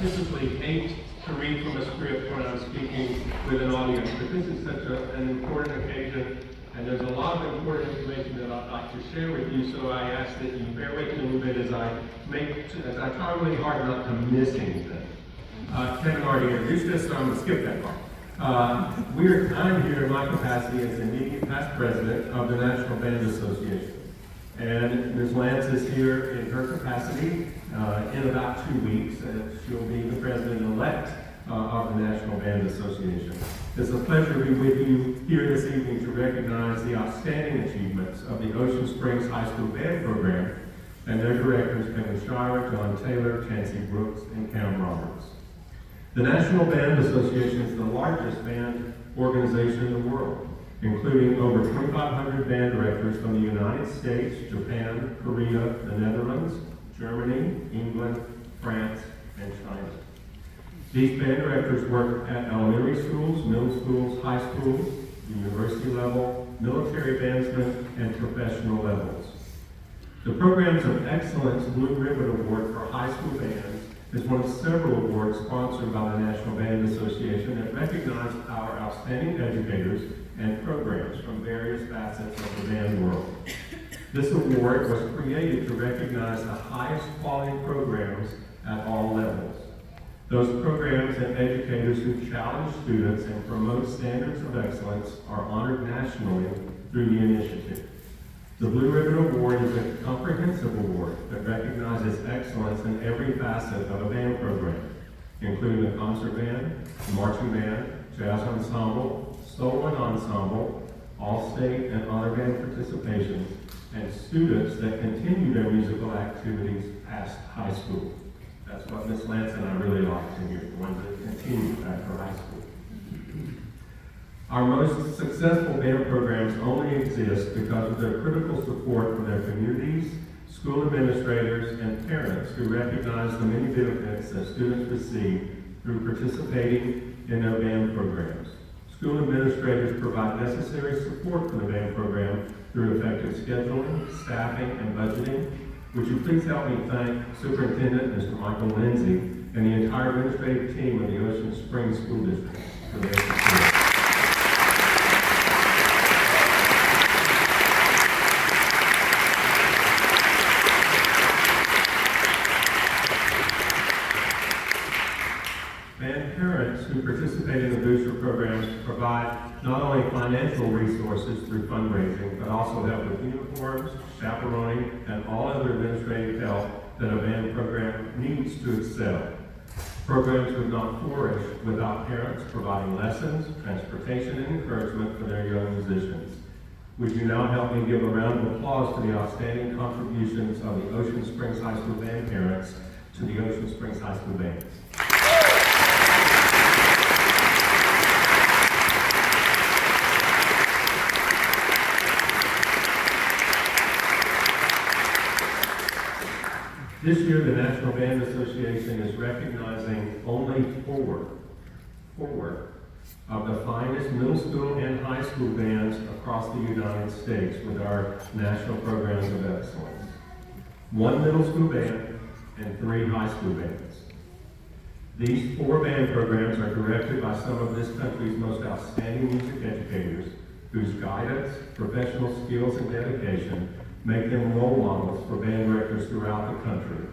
typically hate to read from a script when I'm speaking with an audience, but this is such an important occasion, and there's a lot of important information that I'd like to share with you, so I ask that you bear with me a little bit as I try really hard not to miss anything. Kevin already introduced us, so I'm going to skip that part. I'm here in my capacity as the immediate past president of the National Band Association. And Ms. Lance is here in her capacity in about 2 weeks, and she'll be the president-elect of the National Band Association. It's a pleasure to be with you here this evening to recognize the outstanding achievements of the Ocean Springs High School Band Program and their directors, Kevin Shira, John Taylor, Catie Brooks, and Cam Roberts. The National Band Association is the largest band organization in the world, including over 2,500 band directors from the United States, Japan, Korea, the Netherlands, Germany, England, France, and China. These band directors work at elementary schools, middle schools, high schools, university level, military bandsmen, and professional levels. The Programs of Excellence Blue Ribbon Award for high school bands is one of several awards sponsored by the National Band Association that recognize our outstanding educators and programs from various facets of the band world. This award was created to recognize the highest quality programs at all levels. Those programs and educators who challenge students and promote standards of excellence are honored nationally through the initiative. The Blue Ribbon Award is a comprehensive award that recognizes excellence in every facet of a band program, including the concert band, the marching band, jazz ensemble, solo and ensemble, all-state and honor band participations, and students that continue their musical activities past high school. That's what Ms. Lance and I really like to hear, the ones that continue after high school. Our most successful band programs only exist because of their critical support from their communities, school administrators, and parents who recognize the many benefits that students receive through participating in their band programs. School administrators provide necessary support for the band program through effective scheduling, staffing, and budgeting. Would you please help me thank Superintendent Mr. Michael Lindsay and the entire administrative team of the Ocean Springs School District for their support. Band parents who participate in the booster programs provide not only financial resources through fundraising, but also help with uniforms, chaperoning, and all other administrative help that a band program needs to excel. Programs would not flourish without parents providing lessons, transportation, and encouragement for their young musicians. Would you now help me give a round of applause to the outstanding contributions of the Ocean Springs High School Band parents to the Ocean Springs High School Bands. This year, the National Band Association is recognizing only four of the finest middle school and high school bands across the United States with our National Programs of Excellence. 1 middle school band and 3 high school bands. These 4 band programs are directed by some of this country's most outstanding music educators whose guidance, professional skills, and dedication make them role models for band directors throughout the country.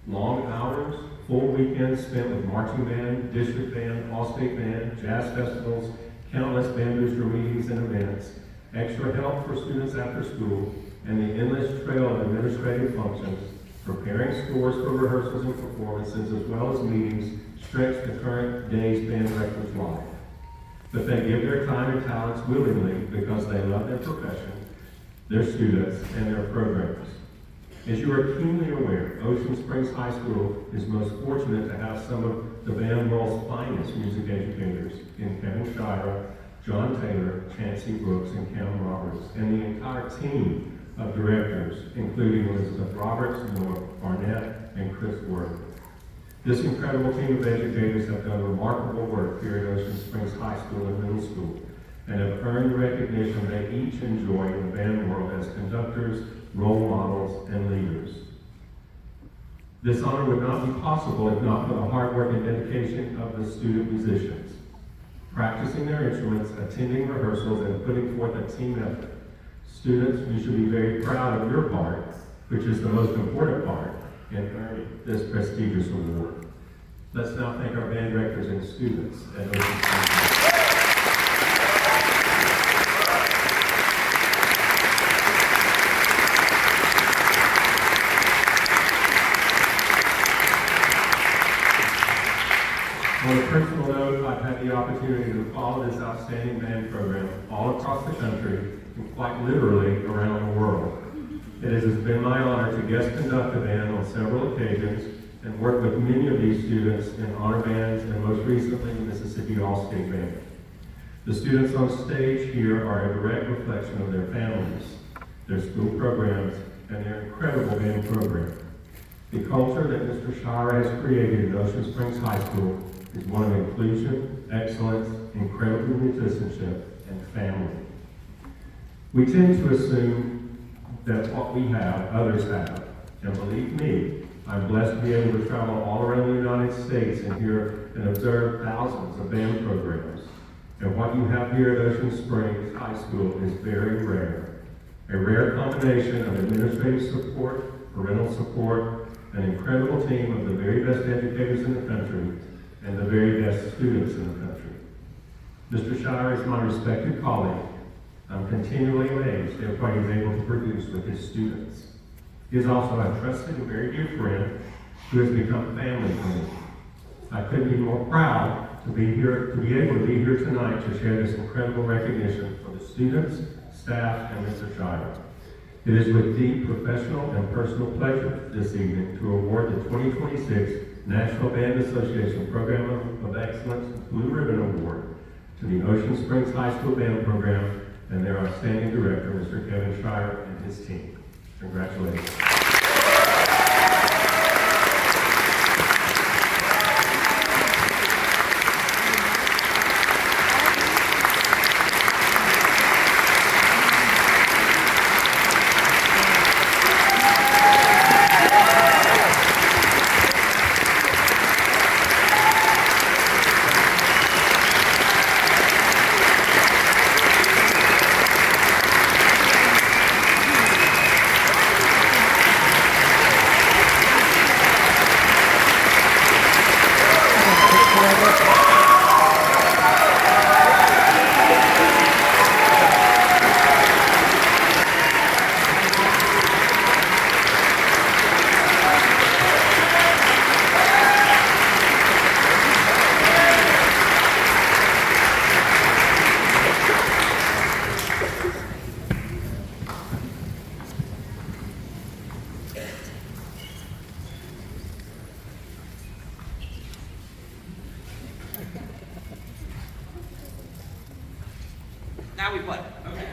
Long hours, full weekends spent with marching band, district band, all-state band, jazz festivals, countless band booster meetings and events, extra help for students after school, and the endless trail of administrative functions, preparing scores for rehearsals and performances, as well as meetings, stretch the current day's band director's life. But they give their time and talents willingly because they love their profession, their students, and their programs. As you are keenly aware, Ocean Springs High School is most fortunate to have some of the band world's finest music educators in Kevin Shira, John Taylor, Catie Brooks, and Cam Roberts, and the entire team of directors, including Elizabeth Roberts, Noah Barnett, and Chris Worth. This incredible team of educators have done remarkable work here at Ocean Springs High School and Middle School, and have earned the recognition they each enjoy in the band world as conductors, role models, and leaders. This honor would not be possible if not for the hard work and dedication of the student musicians, practicing their instruments, attending rehearsals, and putting forth a team effort. Students, you should be very proud of your part, which is the most important part, in earning this prestigious award. Let's now thank our band directors and students at Ocean Springs. On a personal note, I've had the opportunity to follow this outstanding band program all across the country and quite literally around the world. It has been my honor to guest conduct the band on several occasions and work with many of these students in honor bands and most recently the Mississippi All-State Band. The students on stage here are a direct reflection of their families, their school programs, and their incredible band program. The culture that Mr. Shire has created in Ocean Springs High School is one of inclusion, excellence, incredible musicianship, and family. We tend to assume that what we have, others have. And believe me, I'm blessed to be able to travel all around the United States and hear and observe thousands of band programs. And what you have here at Ocean Springs High School is very rare. A rare combination of administrative support, parental support, an incredible team of the very best educators in the country, and the very best students in the country. Mr. Shire is my respected colleague. I'm continually amazed at what he's able to produce with his students. He is also a trusted and very dear friend who has become family for me. I couldn't be more proud to be here, to be able to be here tonight to share this incredible recognition for the students, staff, and Mr. Shire. It is with deep professional and personal pleasure this evening to award the 2026 National Band Association Program of Excellence Blue Ribbon Award to the Ocean Springs High School Band Program and their outstanding director, Mr. Kevin Shire, and his team. Congratulations. Now we play. Okay.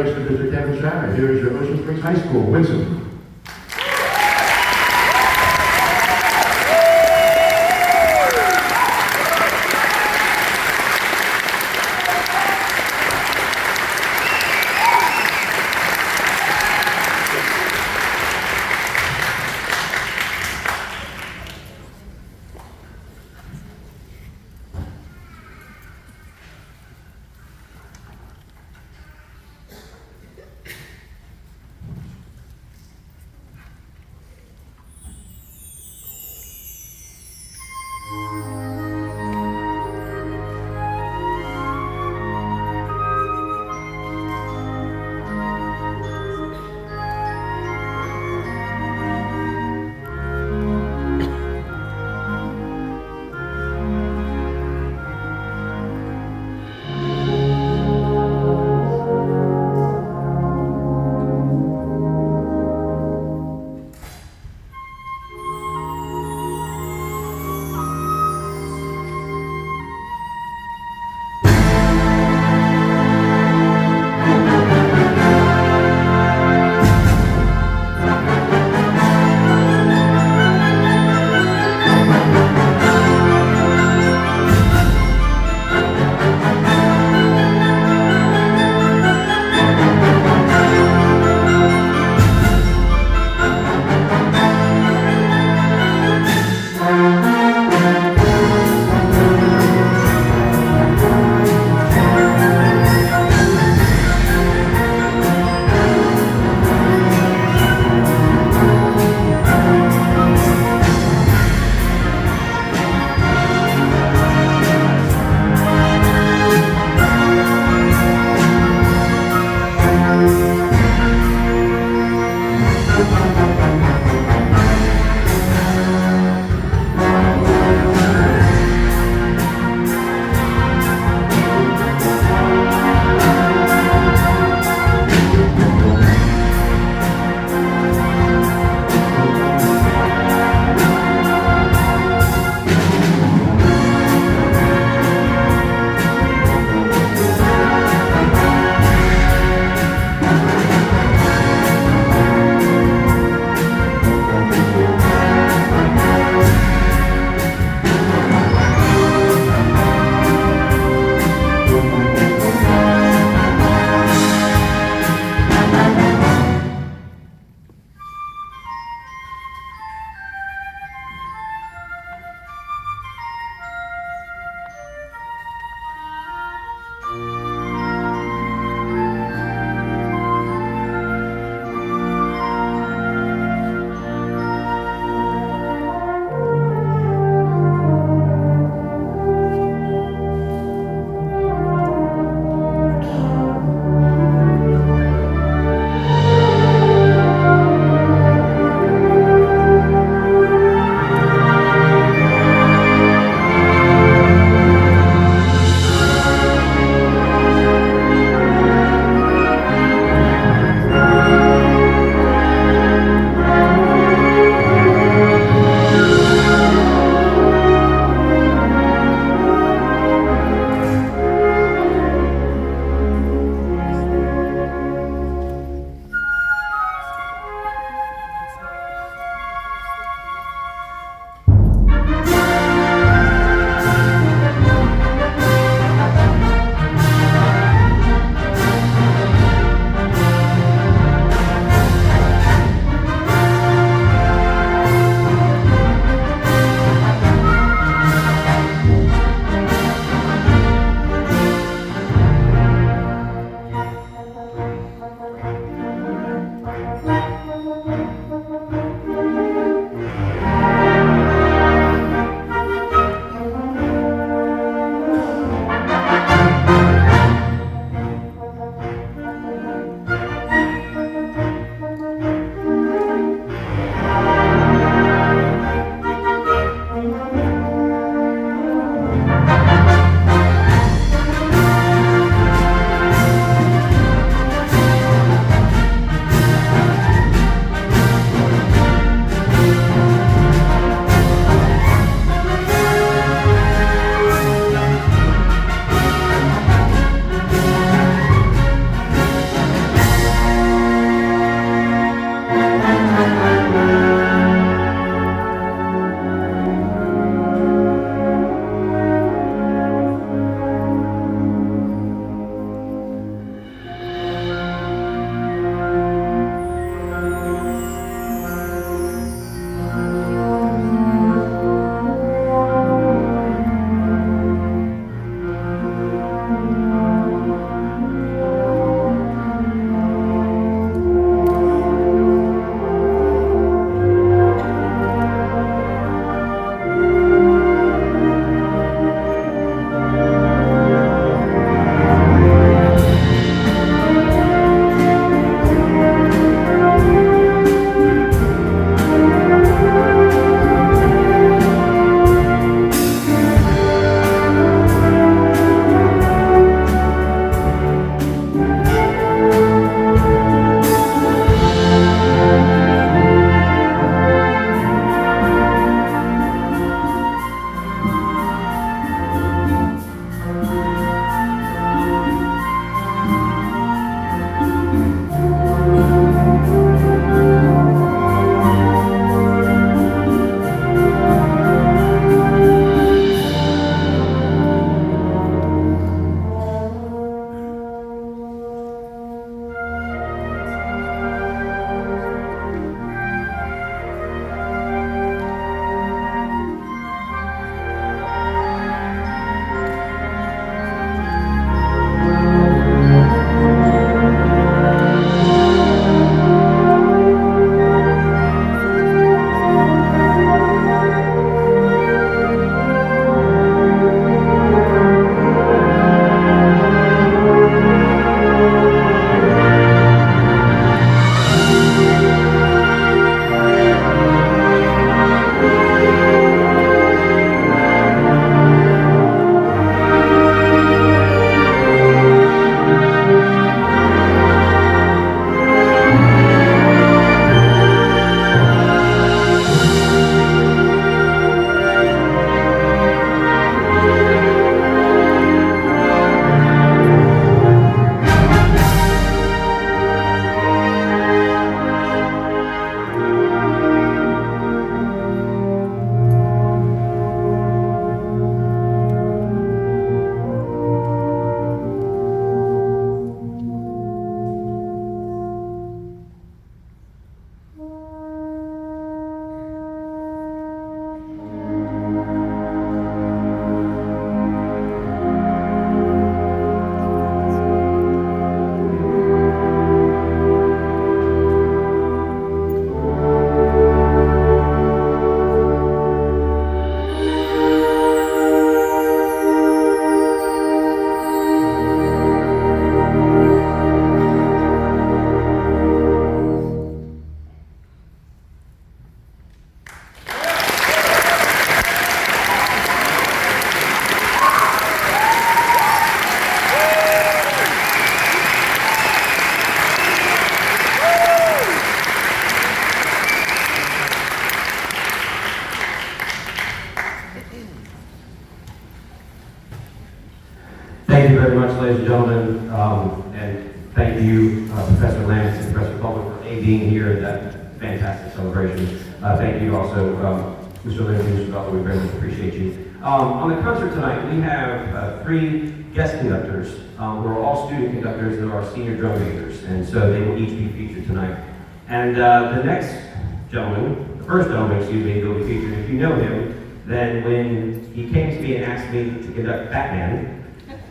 rest of Mr. Kevin Schreiber. Here is your Ocean Springs High School, Winsome. being here at that fantastic celebration. Thank you also, Mr. Lindsay, Mr. Butler, we very much appreciate you. On the concert tonight, we have 3 guest conductors who are all student conductors that are senior drum majors, and so they will each be featured tonight. And the next gentleman, the first gentleman, excuse me, that will be featured, if you know him, then when he came to me and asked me to conduct Batman,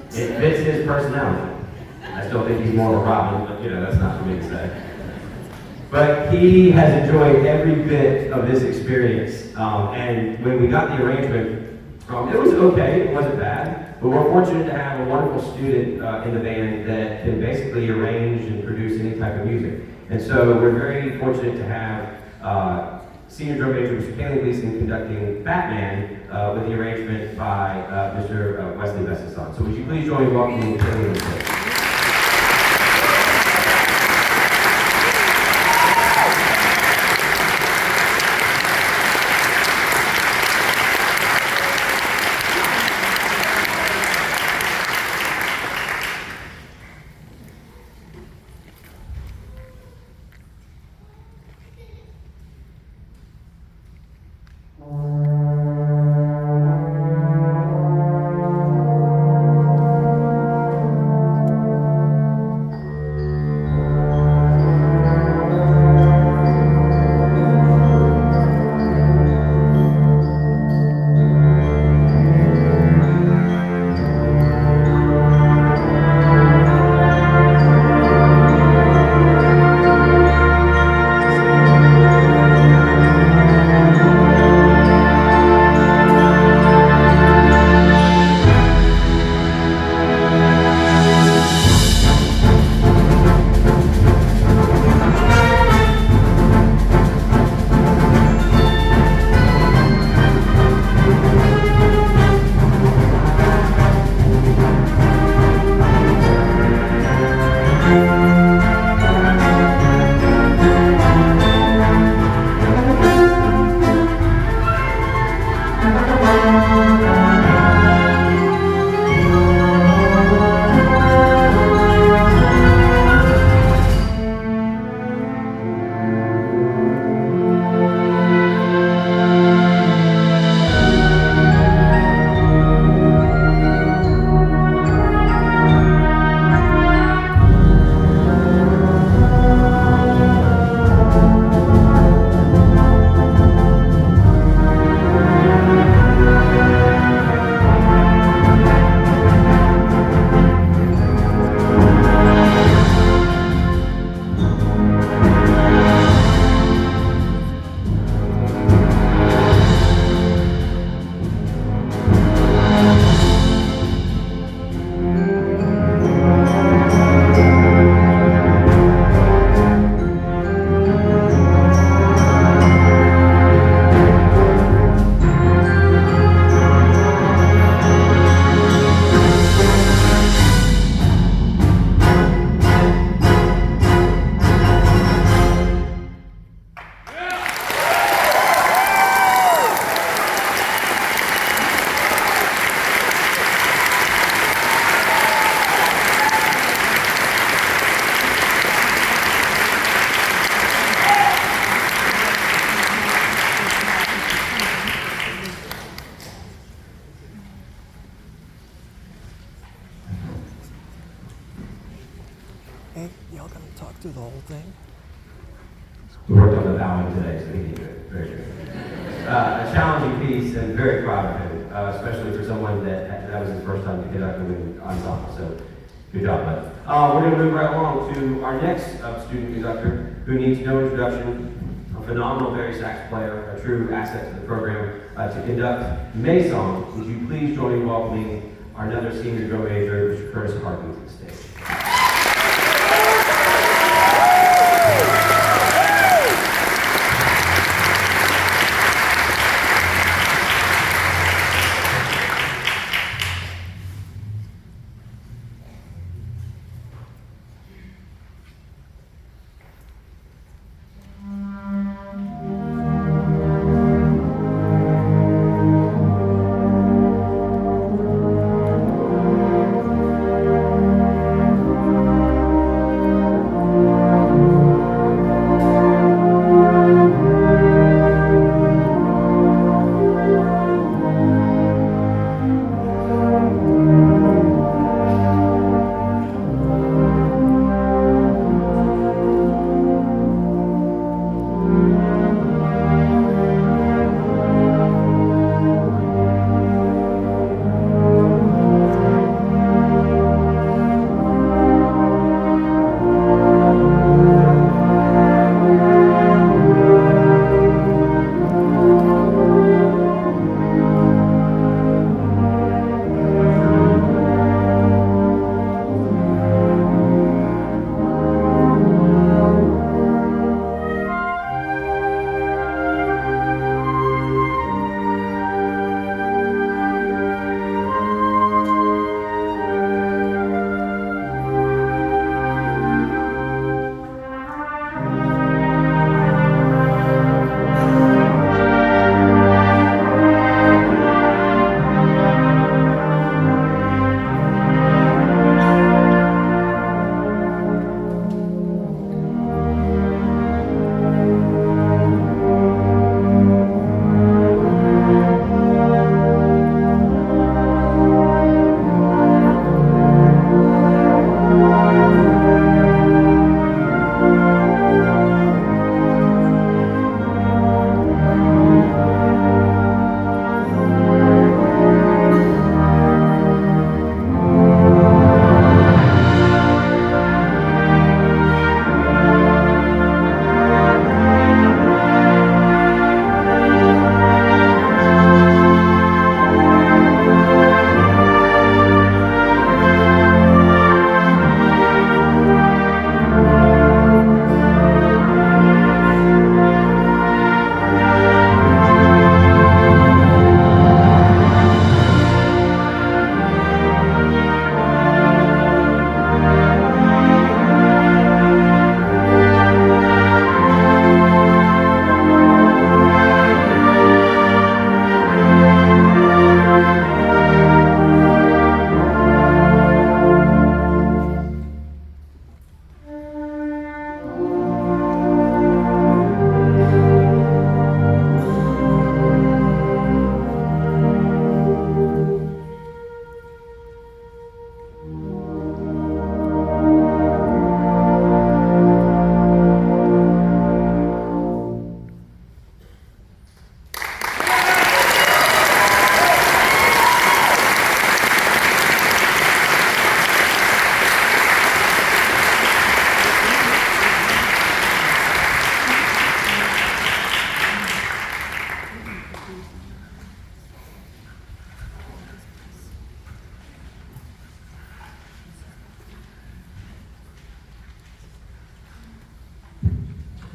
it fits his personality. I still think he's more of a Robin, but that's not for me to say. But he has enjoyed every bit of this experience, and when we got the arrangement, it was okay, it wasn't bad, but we're fortunate to have a wonderful student in the band that can basically arrange and produce any type of music. And so we're very fortunate to have senior drum major Mr. Catie Gleason conducting Batman with the arrangement by Mr. Wesley Bessison. So would you please join me in welcoming Catie on stage. Hey, y'all gonna talk through the whole thing? We worked on the bowing today, so he did good. Very good. A challenging piece, and very proud of him, especially for someone that was his first time to conduct an ensemble. So, good job, bud. We're going to move right along to our next student conductor, who needs no introduction. A phenomenal very sax player, a true asset to the program. To conduct May Song, would you please join me in welcoming our another senior drum major, Mr. Curtis Harkins, to the stage.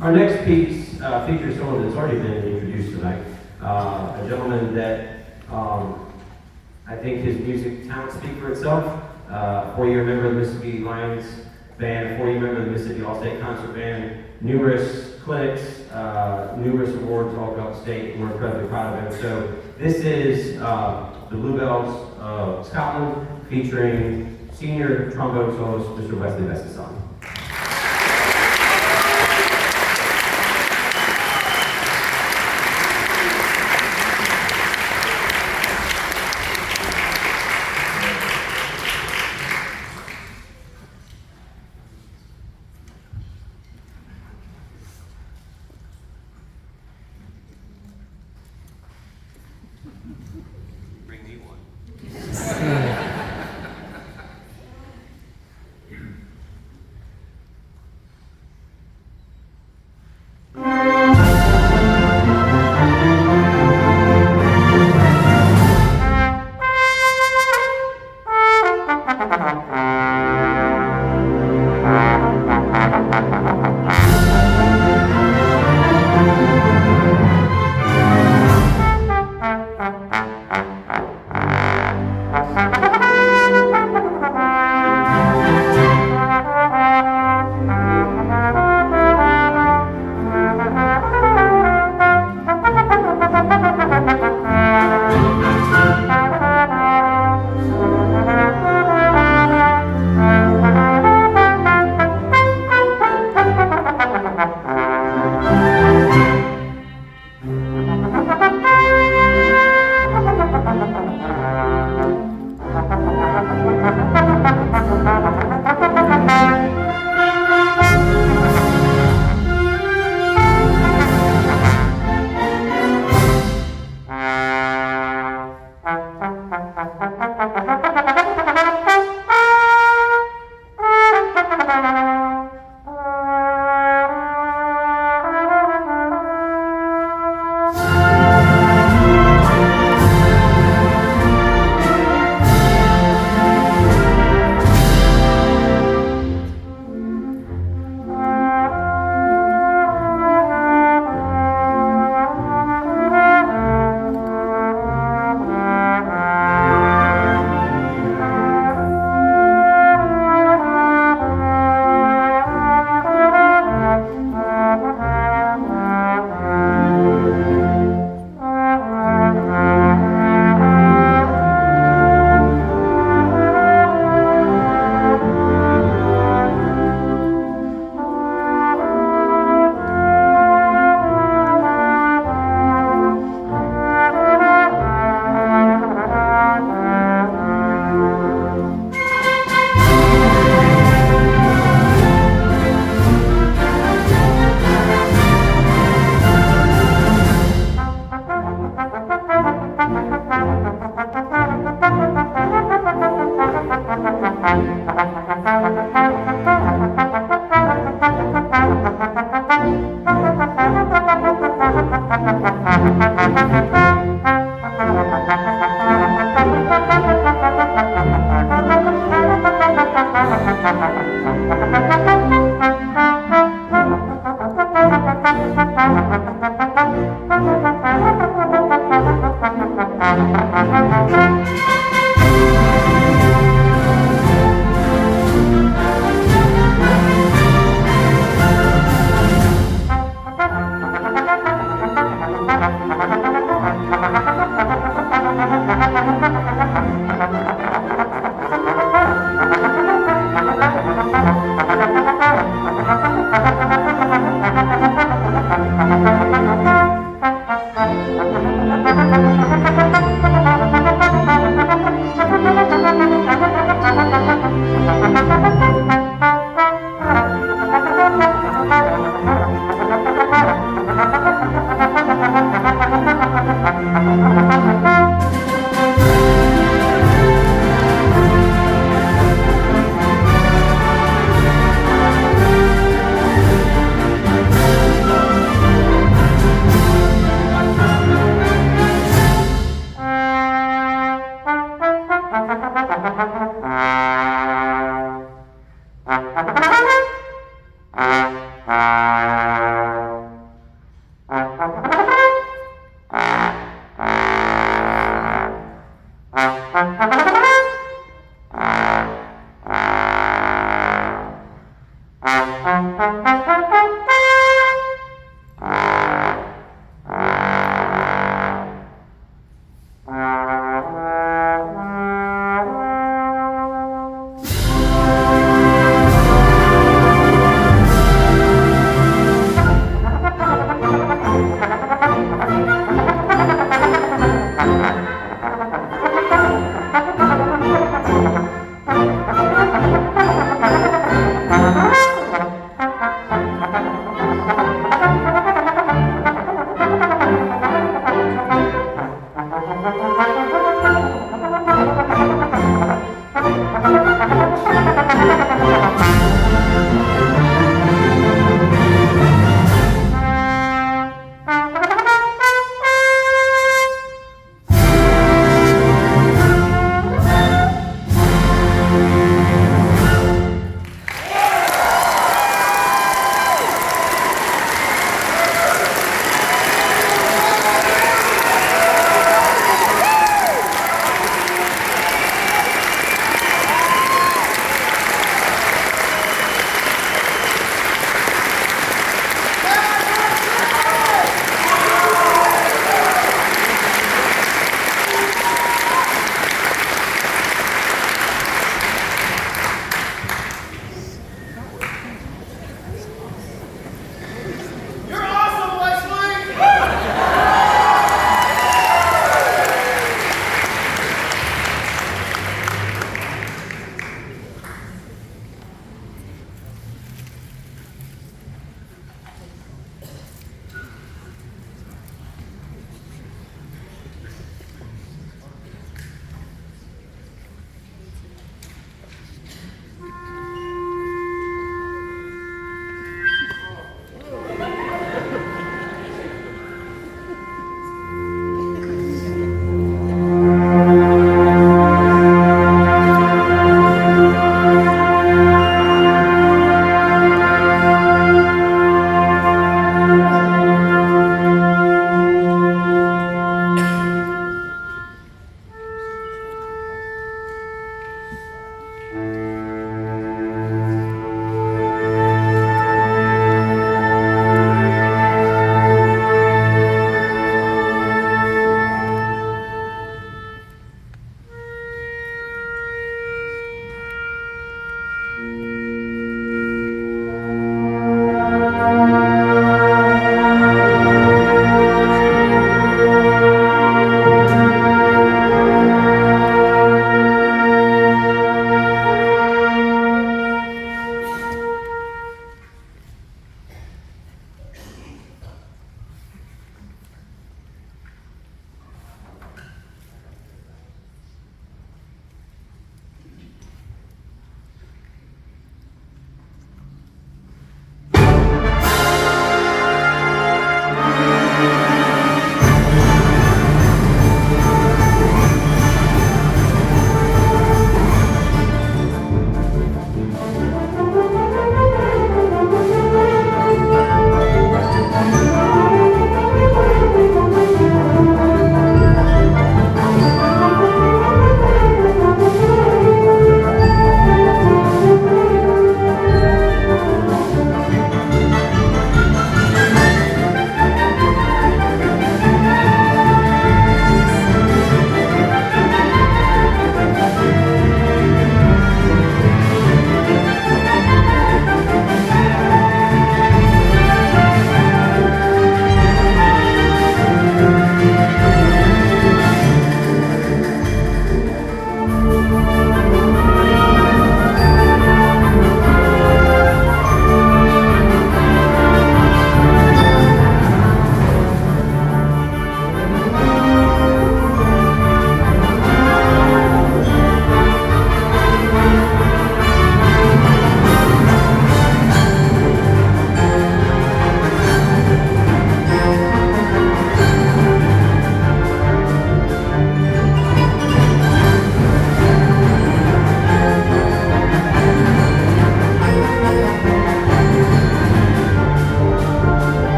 Our next piece features someone that's already been introduced tonight, a gentleman that I think his music talent speaks for itself. 4-year member of the Mississippi Lions Band, 4-year member of the Mississippi All-State Concert Band, numerous clinics, numerous awards all throughout the state, and we're incredibly proud of him. So this is the Bluebells of Scotland, featuring senior trombone soloist Mr. Wesley Vestison. Bring me one.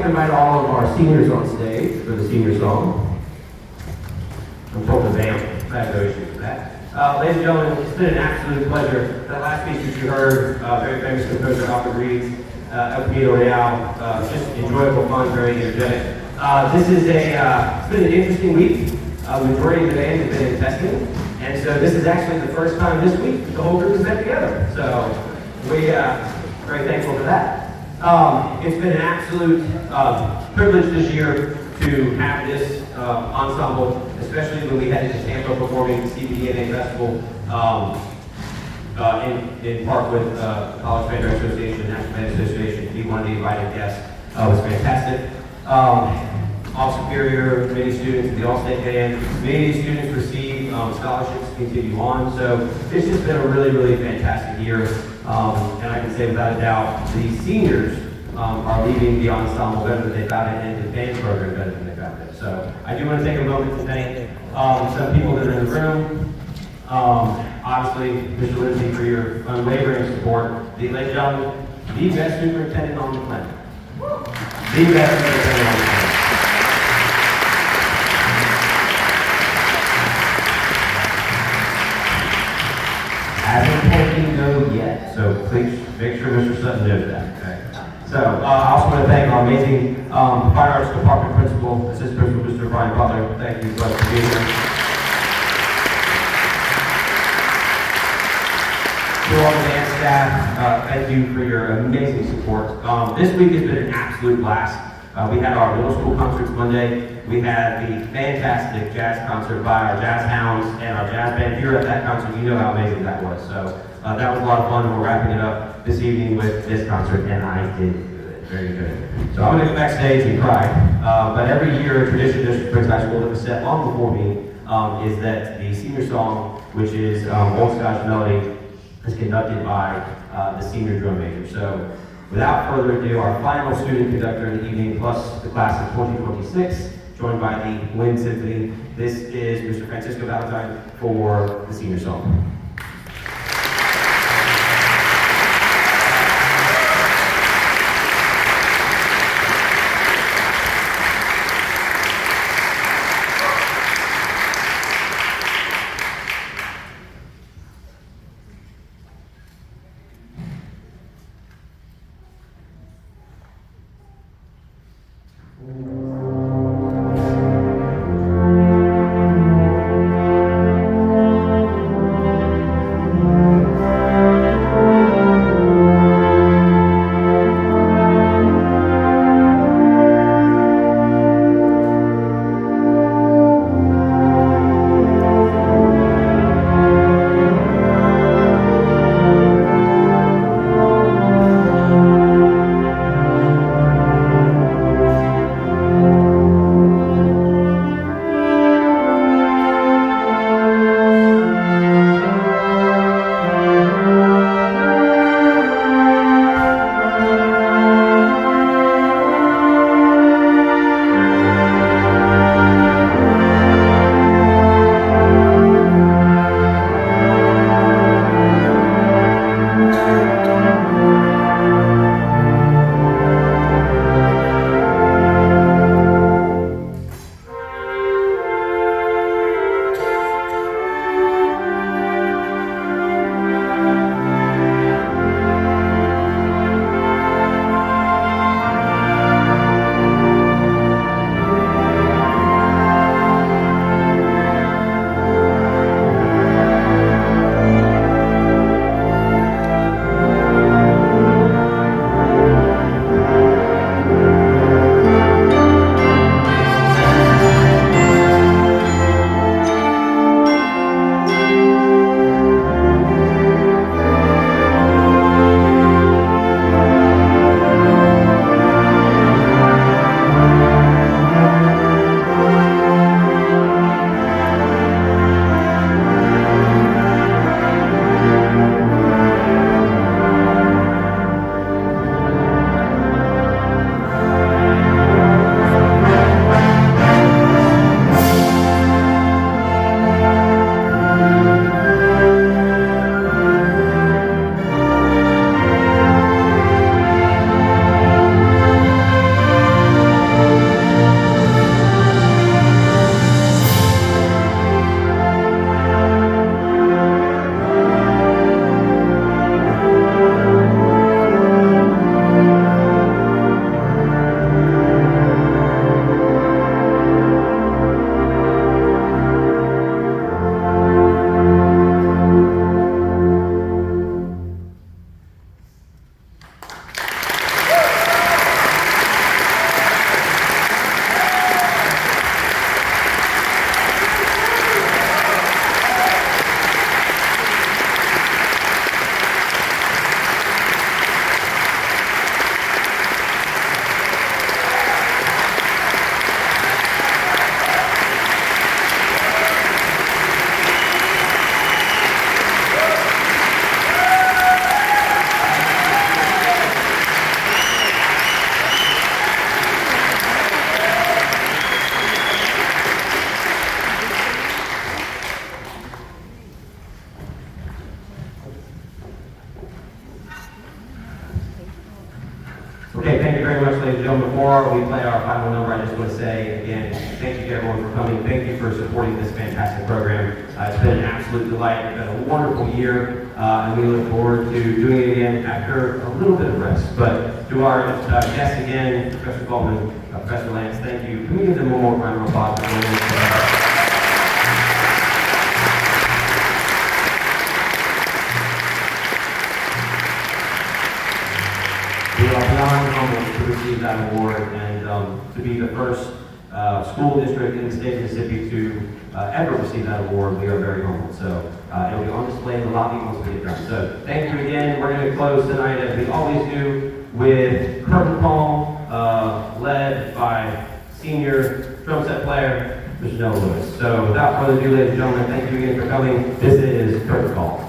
like to invite all of our seniors on stage for the senior song. I'm told to vamp. I have no issues with that. Ladies and gentlemen, it's been an absolute pleasure. That last piece that you heard, very famous composer Alfred Reed's El Camino Real, just enjoyable, fun, very energetic. This is it's been an interesting week. The majority of the band has been in testing, and so this is actually the first time this week that the whole group has been together. So we very thankful for that. It's been an absolute privilege this year to have this ensemble, especially when we headed to Tampa performing the CBDNA Festival in part with College Band Association, National Band Association, to be one of the invited guests. Was fantastic. All Superior, many students in the All-State Band, many of these students received scholarships to continue on. So it's just been a really, really fantastic year. And I can say without a doubt, the seniors are leaving the ensemble better than they found it, and the band program better than they found it. So I do want to take a moment to thank some people that are in the room. Obviously, Mr. Lindsay, for your unwavering support. Ladies and gentlemen, the best superintendent on the planet. The best superintendent on the planet. Hasn't told me no yet, so please make sure Mr. Sutton knows that. Okay. So I also want to thank our amazing Fine Arts Department Principal, Assistant Principal, Mr. Brian Butler. Thank you for being here. To all the band staff, thank you for your amazing support. This week has been an absolute blast. We had our middle school concerts Monday. We had the fantastic jazz concert by our Jazz Hounds and our jazz band. If you were at that concert, you know how amazing that was. So that was a lot of fun. We're wrapping it up this evening with this concert, and I did good, very good. So I'm going to go backstage and cry. But every year, a tradition District Springs High School that was set long before me is that the senior song, which is Old Scotch Melody, is conducted by the senior drum major. So without further ado, our final student conductor in the evening, plus the class of 2026, joined by the Wind Symphony. This is Mr. Francisco Valentine for the senior song. Okay, thank you very much, ladies and gentlemen. Before we play our final number, I just want to say again, thank you to everyone for coming. Thank you for supporting this fantastic program. It's been an absolute delight. It's been a wonderful year, and we look forward to doing it again after a little bit of rest. But to our guests again, Professor Goldman, Professor Lance, thank you. Can we give them one more round of applause for joining us today? We are beyond humbled to receive that award and to be the first school district in the state of Mississippi to ever receive that award. We are very humbled. So it'll be on display in the lobby once we get done. So thank you again. We're going to close tonight as we always do with curtain call led by senior drum set player Mr. Noah Lewis. So without further ado, ladies and gentlemen, thank you again for coming. This is curtain call.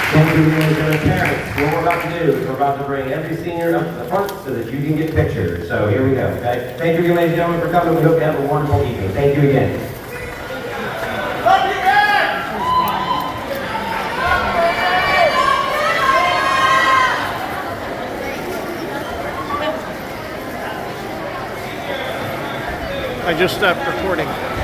Thank you, parents. What we're about to do is we're about to bring every senior up to the front so that you can get pictures. So here we go, okay? Thank you, ladies and gentlemen, for coming. We hope you have a wonderful evening. Thank you again. I just stopped recording.